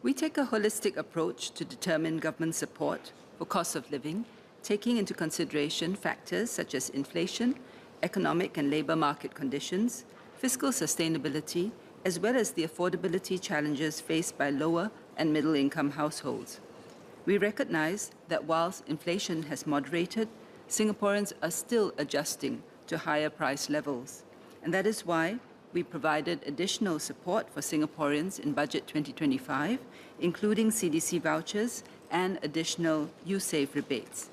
We take a holistic approach to determine government support for cost of living, taking into consideration factors such as inflation, economic and labour market conditions, fiscal sustainability, as well as the affordability challenges faced by lower and middle-income households. We recognise that whilst inflation has moderated, Singaporeans are still adjusting to higher price levels. And that is why we provided additional support for Singaporeans in Budget 2025, including CDC vouchers and additional USAVE rebates.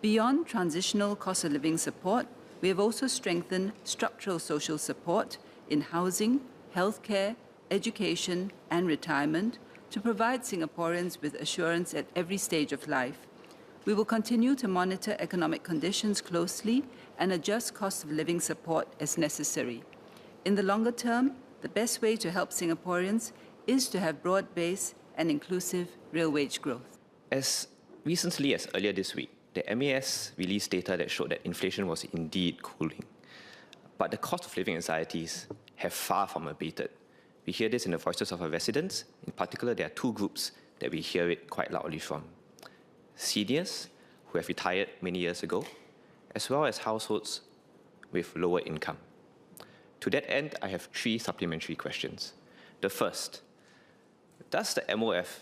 Beyond transitional cost of living support, we have also strengthened structural social support in housing, healthcare, education, and retirement to provide Singaporeans with assurance at every stage of life. We will continue to monitor economic conditions closely and adjust cost of living support as necessary. In the longer term, the best way to help Singaporeans is to have broad-based and inclusive real wage growth. As recently as earlier this week, the MAS released data that showed that inflation was indeed cooling. But the cost of living anxieties have far from abated. We hear this in the voices of our residents. In particular, there are two groups that we hear it quite loudly from. Seniors who have retired many years ago, as well as households with lower income. To that end, I have three supplementary questions. The first, does the MOF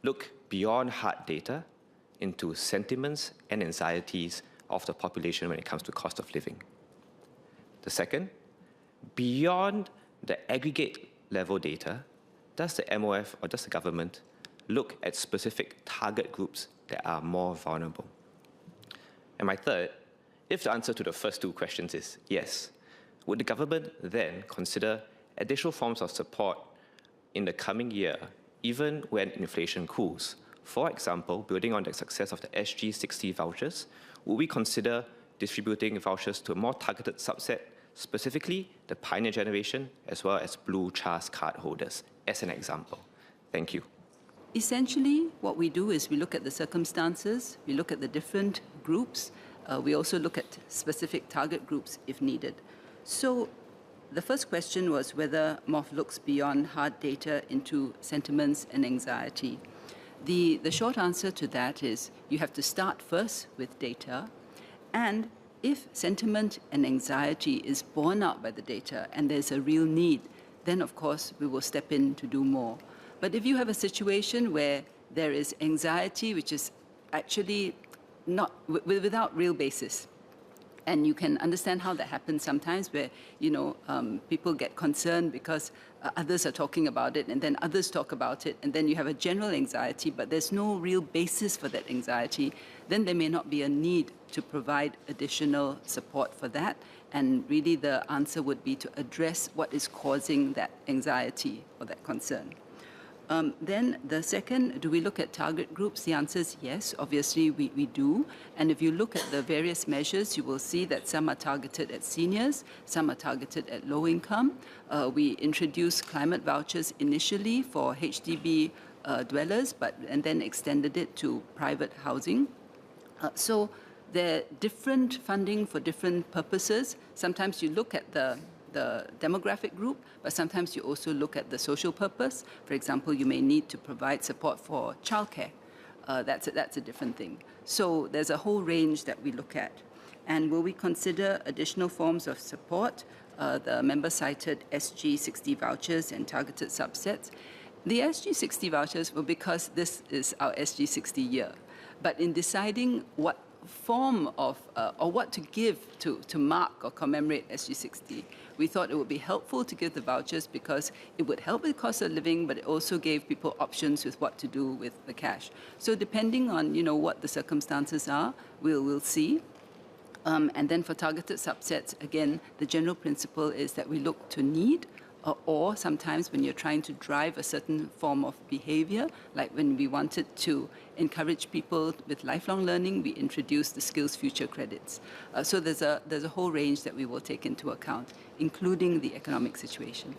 look beyond hard data into sentiments and anxieties of the population when it comes to cost of living? The second, beyond the aggregate level data, does the MOF or does the government look at specific target groups that are more vulnerable? And my third, if the answer to the first two questions is yes, would the government then consider additional forms of support in the coming year, even when inflation cools? For example, building on the success of the SG60 vouchers, would we consider distributing vouchers to a more targeted subset, specifically the pioneer generation, as well as Blue CHAS card holders, as an example? Thank you. Essentially, what we do is we look at the circumstances, we look at the different groups, we also look at specific target groups if needed. So the first question was whether MOF looks beyond hard data into sentiments and anxiety. The short answer to that is you have to start first with data, and if sentiment and anxiety is borne out by the data and there's a real need, then of course we will step in to do more. But if you have a situation where there is anxiety which is actually not without real basis, and you can understand how that happens sometimes where, people get concerned because others are talking about it and then others talk about it and then you have a general anxiety but there's no real basis for that anxiety, then there may not be a need to provide additional support for that. And really the answer would be to address what is causing that anxiety or that concern. Then the second, do we look at target groups? The answer is yes, obviously we do. And if you look at the various measures, you will see that some are targeted at seniors, some are targeted at low income. We introduced climate vouchers initially for HDB dwellers, and then extended it to private housing. So there are different funding for different purposes. Sometimes you look at the demographic group, but sometimes you also look at the social purpose. For example, you may need to provide support for childcare. That's a different thing. So there's a whole range that we look at. And will we consider additional forms of support? The member cited SG60 vouchers and targeted subsets. The SG60 vouchers were because this is our SG60 year. But in deciding what form of, or what to give to mark or commemorate SG60, we thought it would be helpful to give the vouchers because it would help with cost of living, but it also gave people options with what to do with the cash. So depending on what the circumstances are, we'll see. And then for targeted subsets, again, the general principle is that we look to need, or sometimes when you're trying to drive a certain form of behavior, like when we wanted to encourage people with lifelong learning, we introduced the Skills Future credits. So there's a whole range that we will take into account, including the economic situation.